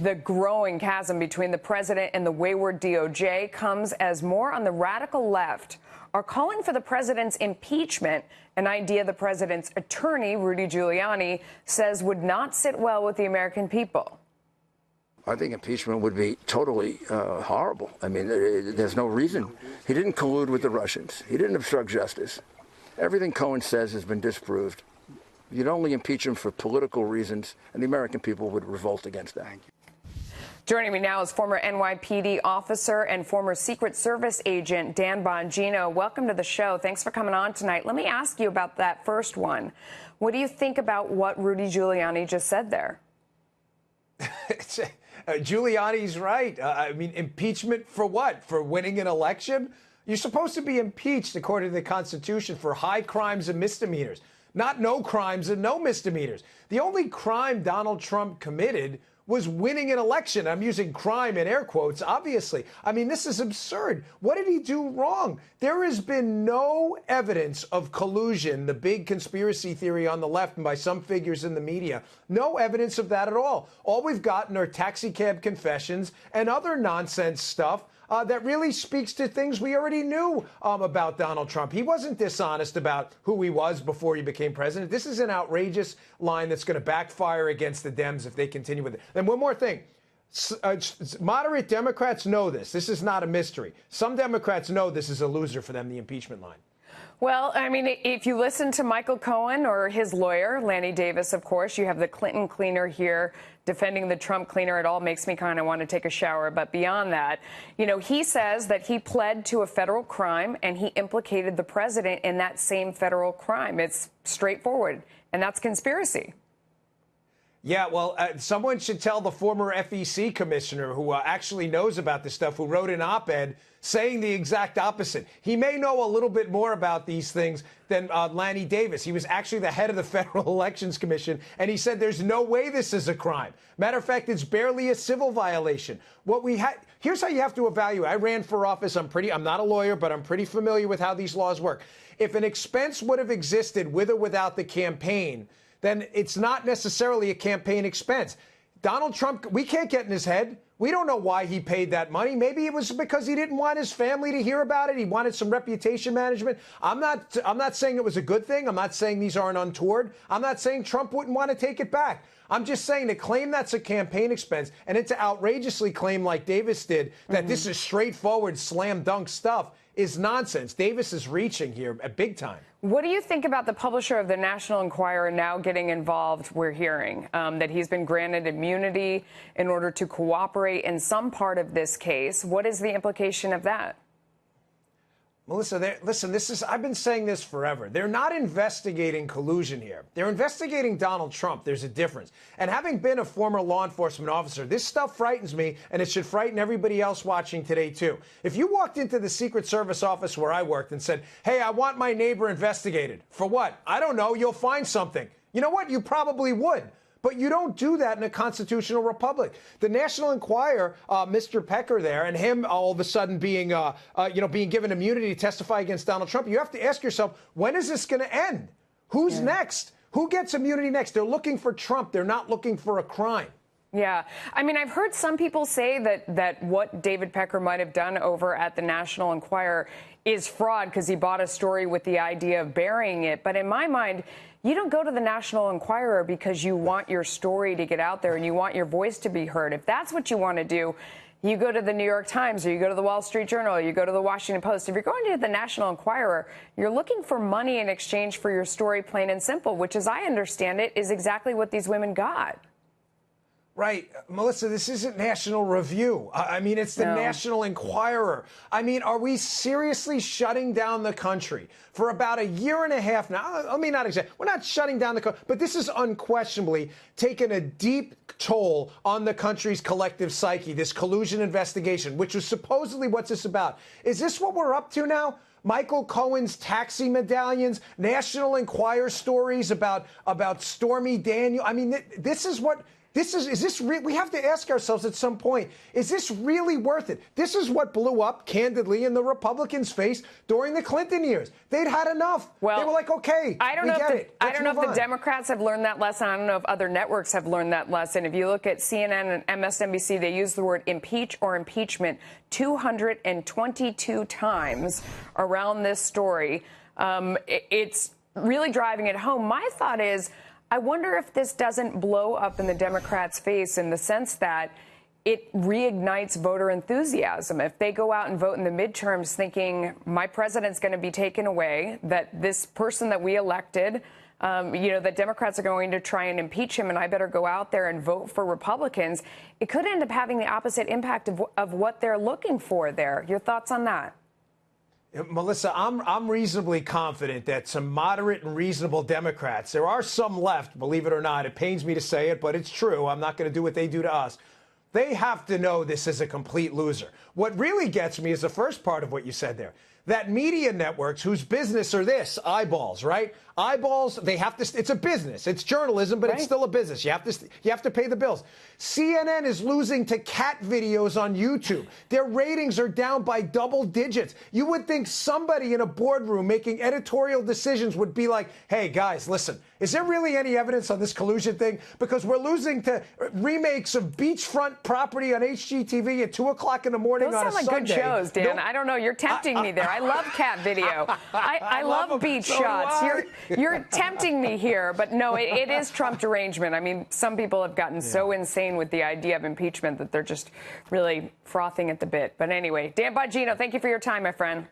The growing chasm between the president and the wayward DOJ comes as more on the radical left are calling for the president's impeachment, an idea the president's attorney, Rudy Giuliani, says would not sit well with the American people. I think impeachment would be totally horrible. I mean, there's no reason. He didn't collude with the Russians. He didn't obstruct justice. Everything Cohen says has been disproved. You'd only impeach him for political reasons, and the American people would revolt against that. Joining me now is former NYPD officer and former Secret Service agent Dan Bongino. Welcome to the show. Thanks for coming on tonight. Let me ask you about that first one. What do you think about what Rudy Giuliani just said there? Giuliani's right. I mean, impeachment for what? For winning an election? You're supposed to be impeached, according to the Constitution, for high crimes and misdemeanors, not no crimes and no misdemeanors. The only crime Donald Trump committed was winning an election. I'm using crime in air quotes, obviously. I mean, this is absurd. What did he do wrong? There has been no evidence of collusion, the big conspiracy theory on the left and by some figures in the media. No evidence of that at all. All we've gotten are taxi cab confessions and other nonsense stuff that really speaks to things we already knew about Donald Trump. He wasn't dishonest about who he was before he became president. This is an outrageous line that's going to backfire against the Dems if they continue with it. And one more thing. Moderate Democrats know this. This is not a mystery. Some Democrats know this is a loser for them, the impeachment line. Well, I mean, if you listen to Michael Cohen or his lawyer, Lanny Davis, of course, you have the Clinton cleaner here defending the Trump cleaner. It all makes me kind of want to take a shower. But beyond that, you know, he says that he pled to a federal crime and he implicated the president in that same federal crime. It's straightforward. And that's conspiracy. Yeah, well, someone should tell the former FEC commissioner who actually knows about this stuff, who wrote an op-ed saying the exact opposite. He may know a little bit more about these things than Lanny Davis. He was actually the head of the Federal Elections Commission, and he said there's no way this is a crime. Matter of fact, it's barely a civil violation. Here's how you have to evaluate. I ran for office. I'm not a lawyer, but I'm pretty familiar with how these laws work. If an expense would have existed with or without the campaign, then it's not necessarily a campaign expense. Donald Trump, we can't get in his head. We don't know why he paid that money. Maybe it was because he didn't want his family to hear about it. He wanted some reputation management. I'm not saying it was a good thing. I'm not saying these aren't untoward. I'm not saying Trump wouldn't want to take it back. I'm just saying to claim that's a campaign expense and to outrageously claim, like Davis did, that this is straightforward slam dunk stuff is nonsense. Davis is reaching here at big time. What do you think about the publisher of the National Enquirer now getting involved? We're hearing that he's been granted immunity in order to cooperate in some part of this case. What is the implication of that? Melissa, listen, I've been saying this forever. They're not investigating collusion here. They're investigating Donald Trump. There's a difference. And having been a former law enforcement officer, this stuff frightens me, and it should frighten everybody else watching today, too. If you walked into the Secret Service office where I worked and said, hey, I want my neighbor investigated. For what? I don't know. You'll find something. You know what? You probably would. But you don't do that in a constitutional republic. The National Enquirer, Mr. Pecker there, and him all of a sudden being given immunity to testify against Donald Trump, you have to ask yourself, when is this going to end? Who's next? Who gets immunity next? They're looking for Trump. They're not looking for a crime. Yeah. I mean, I've heard some people say that what David Pecker might have done over at the National Enquirer is fraud because he bought a story with the idea of burying it. But in my mind, you don't go to the National Enquirer because you want your story to get out there and you want your voice to be heard. If that's what you want to do, you go to the New York Times or you go to the Wall Street Journal, or you go to the Washington Post. If you're going to the National Enquirer, you're looking for money in exchange for your story, plain and simple, which, as I understand it, is exactly what these women got. Right. Melissa, this isn't National Review. I mean, it's the National Enquirer. I mean, are we seriously shutting down the country for about a year and a half now? I mean, not exactly. We're not shutting down the country, but this is unquestionably taken a deep toll on the country's collective psyche, this collusion investigation, which was supposedly what's this about. Is this what we're up to now? Michael Cohen's taxi medallions, National Enquirer stories about Stormy Daniels. I mean, this is what We have to ask ourselves at some point, is this really worth it? This is what blew up, candidly, in the Republicans' face during the Clinton years. They'd had enough. Well, they were like, okay, I don't know if the Democrats have learned that lesson. I don't know if other networks have learned that lesson. If you look at CNN and MSNBC, they use the word impeach or impeachment 222 times around this story. It's really driving it home. My thought is, I wonder if this doesn't blow up in the Democrats' face in the sense that it reignites voter enthusiasm. If they go out and vote in the midterms thinking my president's going to be taken away, that this person that we elected, that Democrats are going to try and impeach him and I better go out there and vote for Republicans, it could end up having the opposite impact of what they're looking for there. Your thoughts on that? Melissa, I'm reasonably confident that some moderate and reasonable Democrats, there are some left, believe it or not. It pains me to say it, but it's true. I'm not going to do what they do to us. They have to know this is a complete loser. What really gets me is the first part of what you said there. That media networks whose business are this, eyeballs, right? Eyeballs, they have to, it's a business. It's journalism, but It's still a business. You have to pay the bills. CNN is losing to cat videos on YouTube. Their ratings are down by double digits. You would think somebody in a boardroom making editorial decisions would be like, hey, guys, listen, is there really any evidence on this collusion thing? Because we're losing to remakes of beachfront property on HGTV at 2 o'clock in the morning on a Sunday. Those sound like good shows, Dan. I don't know. You're tempting me there. I love cat video. I love beach shots. You're tempting me here. But no, it is Trump derangement. I mean, some people have gotten so insane with the idea of impeachment that they're just really frothing at the bit. But anyway, Dan Bongino, thank you for your time, my friend.